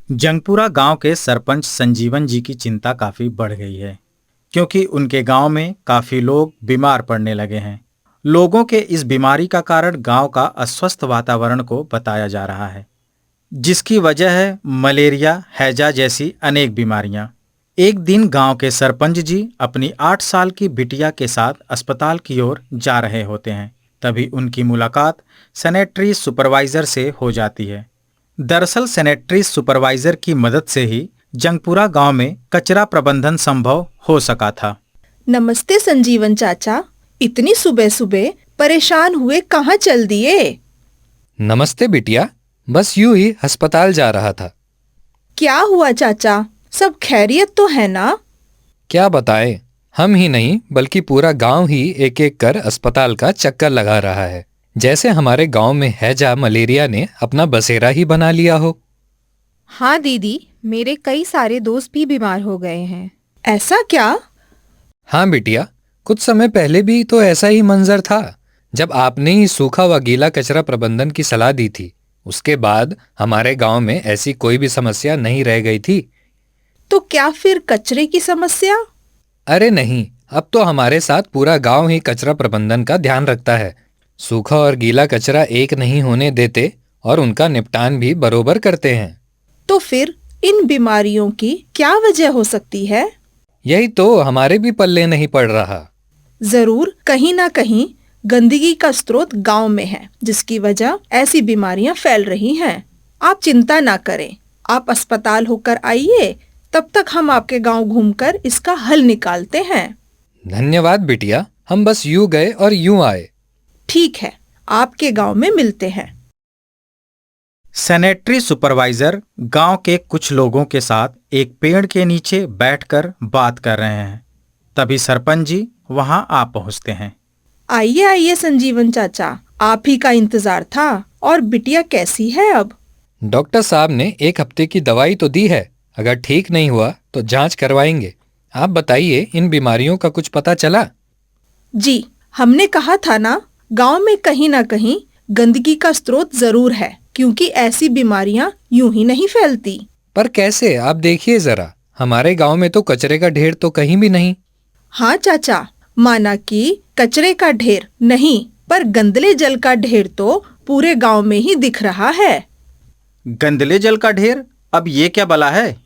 जंगपुरा गांव के सरपंच संजीवन जी की चिंता काफी बढ़ गई है, क्योंकि उनके गांव में काफी लोग बीमार पड़ने लगे हैं। लोगों के इस बीमारी का कारण गांव का अस्वस्थ वातावरण को बताया जा रहा है, जिसकी वजह है मलेरिया, हैजा जैसी अनेक बीमारियां। एक दिन गांव के सरपंच जी अपनी 8 साल की बिटिया के साथ अस्पताल की ओर जा रहे होते हैं। तभी उनकी मुलाकात सैनिटरी सुपरवाइजर से हो जाती है। दरअसल सैनिटरी सुपरवाइजर की मदद से ही जंगपुरा गांव में कचरा प्रबंधन संभव हो सका था। नमस्ते संजीवन चाचा, इतनी सुबह सुबह परेशान हुए कहाँ चल दिए? नमस्ते बिटिया, बस यूं ही अस्पताल जा रहा था। क्या हुआ चाचा, सब खैरियत तो है ना? क्या बताएं, हम ही नहीं बल्कि पूरा गांव ही एक एक कर अस्पताल का चक्कर लगा रहा है, जैसे हमारे गांव में हैजा मलेरिया ने अपना बसेरा ही बना लिया हो। हाँ दीदी, मेरे कई सारे दोस्त भी बीमार हो गए हैं। ऐसा क्या? हाँ बिटिया, कुछ समय पहले भी तो ऐसा ही मंजर था, जब आपने ही सूखा व गीला कचरा प्रबंधन की सलाह दी थी। उसके बाद हमारे गांव में ऐसी कोई भी समस्या नहीं रह गई थी। तो क्या फिर कचरे की समस्या? अरे नहीं, अब तो हमारे साथ पूरा गांव ही कचरा प्रबंधन का ध्यान रखता है। सूखा और गीला कचरा एक नहीं होने देते और उनका निपटान भी बरोबर करते हैं। तो फिर इन बीमारियों की क्या वजह हो सकती है? यही तो हमारे भी पल्ले नहीं पड़ रहा। जरूर कहीं ना कहीं गंदगी का स्रोत गांव में है, जिसकी वजह ऐसी बीमारियां फैल रही हैं। आप चिंता ना करें, आप अस्पताल होकर आइए, तब तक हम आपके गांव घूमकर इसका हल निकालते हैं। धन्यवाद बिटिया, हम बस यूं गए और यूं आए। ठीक है, आपके गांव में मिलते हैं। सैनिटरी सुपरवाइजर गांव के कुछ लोगों के साथ एक पेड़ के नीचे बैठकर बात कर रहे हैं। तभी सरपंच जी वहां आ पहुंचते हैं। आइए आइए संजीवन चाचा, आप ही का इंतजार था। और बिटिया कैसी है अब? डॉक्टर साहब ने 1 हफ्ते की दवाई तो दी है, अगर ठीक नहीं हुआ तो जांच करवाएंगे। आप बताइए, इन बीमारियों का कुछ पता चला? जी, हमने कहा था ना, गांव में कहीं ना कहीं गंदगी का स्रोत जरूर है, क्योंकि ऐसी बीमारियां यूं ही नहीं फैलती। पर कैसे? आप देखिए जरा, हमारे गांव में तो कचरे का ढेर तो कहीं भी नहीं। हाँ चाचा, माना कि कचरे का ढेर नहीं, पर गंदले जल का ढेर तो पूरे गांव में ही दिख रहा है। गंदले जल का ढेर? अब ये क्या बला है?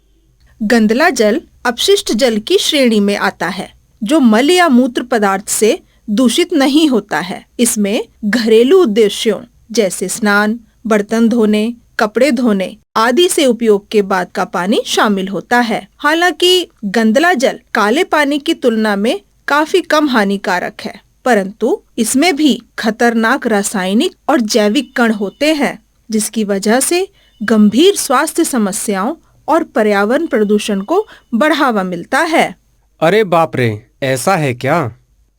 गंदला जल अपशिष्ट जल की श्रेणी में आता है, जो मल या मूत्र पदार्थ से दूषित नहीं होता है। इसमें घरेलू उद्देश्यों जैसे स्नान, बर्तन धोने, कपड़े धोने आदि से उपयोग के बाद का पानी शामिल होता है। हालांकि गंदला जल काले पानी की तुलना में काफी कम हानिकारक है, परंतु इसमें भी खतरनाक रासायनिक और जैविक कण होते हैं, जिसकी वजह से गंभीर स्वास्थ्य समस्याओं और पर्यावरण प्रदूषण को बढ़ावा मिलता है। अरे बाप रे, ऐसा है क्या?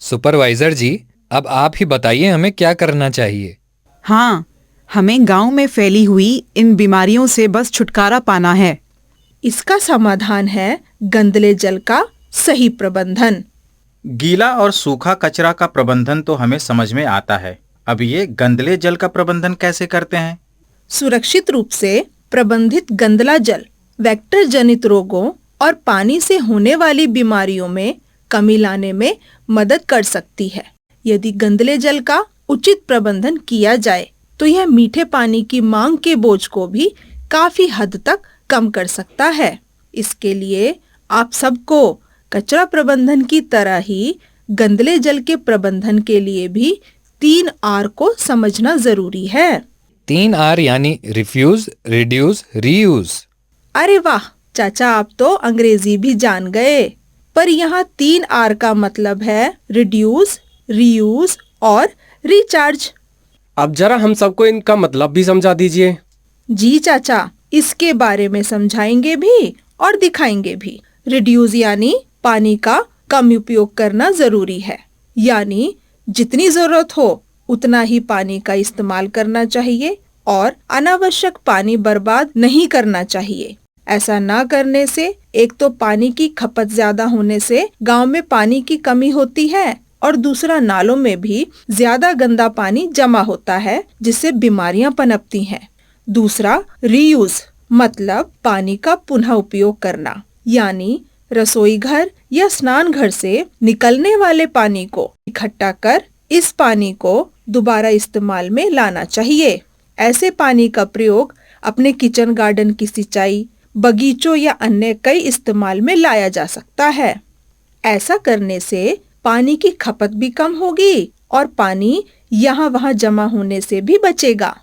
सुपरवाइजर जी, अब आप ही बताइए, हमें क्या करना चाहिए? हाँ, हमें गांव में फैली हुई इन बीमारियों से बस छुटकारा पाना है। इसका समाधान है गंदले जल का सही प्रबंधन। गीला और सूखा कचरा का प्रबंधन तो हमें समझ में आता है। अब ये गंदले जल का प्रबंधन कैसे करते हैं? सुरक्षित रूप से प्रबंधित गंदला जल वेक्टर जनित रोगों और पानी से होने वाली बीमारियों में कमी लाने में मदद कर सकती है। यदि गंदले जल का उचित प्रबंधन किया जाए तो यह मीठे पानी की मांग के बोझ को भी काफी हद तक कम कर सकता है। इसके लिए आप सबको कचरा प्रबंधन की तरह ही गंदले जल के प्रबंधन के लिए भी 3 R को समझना जरूरी है। 3 R यानी रिफ्यूज, रिड्यूस, रीयूज। अरे वाह चाचा, आप तो अंग्रेजी भी जान गए। पर यहाँ 3 R का मतलब है रिड्यूस, रीयूज और रिचार्ज। अब जरा हम सबको इनका मतलब भी समझा दीजिए। जी चाचा, इसके बारे में समझाएंगे भी और दिखाएंगे भी। रिड्यूस यानी पानी का कम उपयोग करना जरूरी है, यानी जितनी जरूरत हो उतना ही पानी का इस्तेमाल करना चाहिए और अनावश्यक पानी बर्बाद नहीं करना चाहिए। ऐसा ना करने से एक तो पानी की खपत ज्यादा होने से गांव में पानी की कमी होती है और दूसरा नालों में भी ज्यादा गंदा पानी जमा होता है, जिससे बीमारियां पनपती हैं। दूसरा रीयूज मतलब पानी का पुनः उपयोग करना, यानी रसोई घर या स्नान घर से निकलने वाले पानी को इकट्ठा कर इस पानी को दोबारा इस्तेमाल में लाना चाहिए। ऐसे पानी का प्रयोग अपने किचन गार्डन की सिंचाई, बगीचों या अन्य कई इस्तेमाल में लाया जा सकता है। ऐसा करने से पानी की खपत भी कम होगी और पानी यहाँ वहाँ जमा होने से भी बचेगा।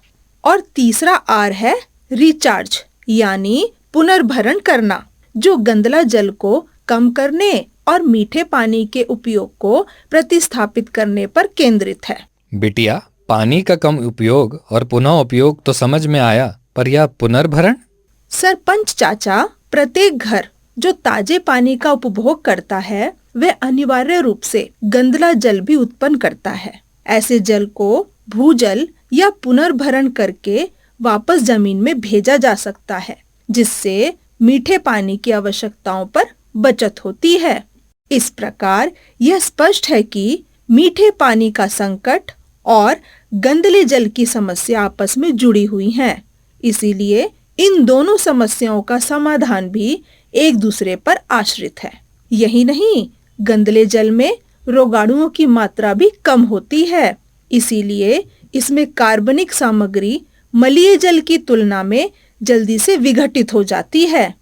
और तीसरा आर है रिचार्ज, यानी पुनर्भरण करना, जो गंदला जल को कम करने और मीठे पानी के उपयोग को प्रतिस्थापित करने पर केंद्रित है। बिटिया, पानी का कम उपयोग और पुनः उपयोग तो समझ में आया, पर यह पुनर्भरण? सरपंच चाचा, प्रत्येक घर जो ताजे पानी का उपभोग करता है वह अनिवार्य रूप से गंदला जल भी उत्पन्न करता है। ऐसे जल को भूजल या पुनर्भरण करके वापस जमीन में भेजा जा सकता है, जिससे मीठे पानी की आवश्यकताओं पर बचत होती है। इस प्रकार यह स्पष्ट है कि मीठे पानी का संकट और गंदले जल की समस्या आपस में जुड़ी हुई हैं। इसीलिए इन दोनों समस्याओं का समाधान भी एक दूसरे पर आश्रित है। यही नहीं, गंदले जल में रोगाणुओं की मात्रा भी कम होती है। इसीलिए इसमें कार्बनिक सामग्री मलीय जल की तुलना में जल्दी से विघटित हो जाती है,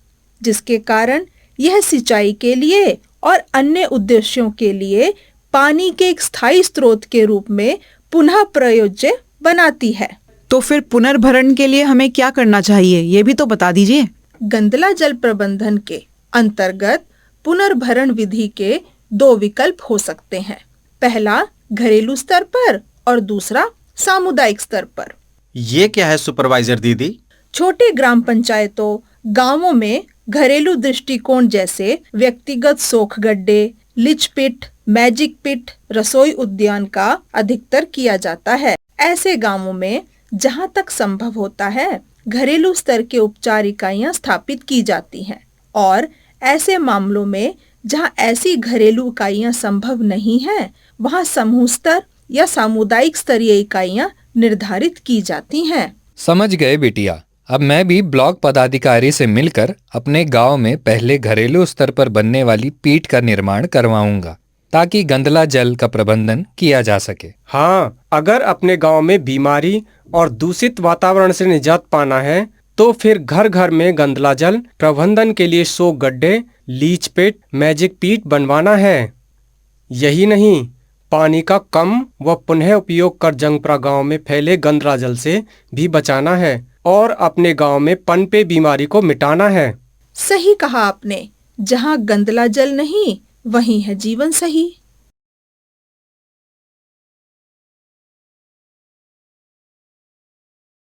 जिसके कारण यह सिंचाई के लिए और अन्य उद्देश्यों के लिए पानी के एक स्थायी स्रोत के रूप में पुनः प्रयोज्य बनाती है। तो फिर पुनर्भरण के लिए हमें क्या करना चाहिए, ये भी तो बता दीजिए। गंदला जल प्रबंधन के अंतर्गत पुनर्भरण विधि के दो विकल्प हो सकते हैं। पहला घरेलू स्तर पर और दूसरा सामुदायिक स्तर पर। ये क्या है सुपरवाइजर दीदी? छोटे ग्राम पंचायतों, गांवों में घरेलू दृष्टिकोण जैसे व्यक्तिगत सोख गड्ढे, लिच पिट, मैजिक पिट, रसोई उद्यान का अधिकतर किया जाता है। ऐसे गांवों में जहां तक संभव होता है घरेलू स्तर के उपचार इकाइयां स्थापित की जाती हैं, और ऐसे मामलों में जहां ऐसी घरेलू इकाइयां संभव नहीं हैं, वहां समूह स्तर या सामुदायिक स्तरीय इकाइयां निर्धारित की जाती हैं। समझ गए बिटिया। अब मैं भी ब्लॉक पदाधिकारी से मिलकर अपने गांव में पहले घरेलू स्तर पर बनने वाली पीठ का निर्माण करवाऊंगा, ताकि गंदला जल का प्रबंधन किया जा सके। हाँ, अगर अपने गांव में बीमारी और दूषित वातावरण से निजात पाना है तो फिर घर घर में गंदला जल प्रबंधन के लिए सोख गड्ढे, लीच पिट, मैजिक पीट बनवाना है। यही नहीं, पानी का कम व पुनः उपयोग कर जंगपुरा गांव में फैले गंदला जल से भी बचाना है और अपने गांव में पनपे बीमारी को मिटाना है। सही कहा आपने। जहाँ गंदला जल नहीं, वहीं है जीवन सही।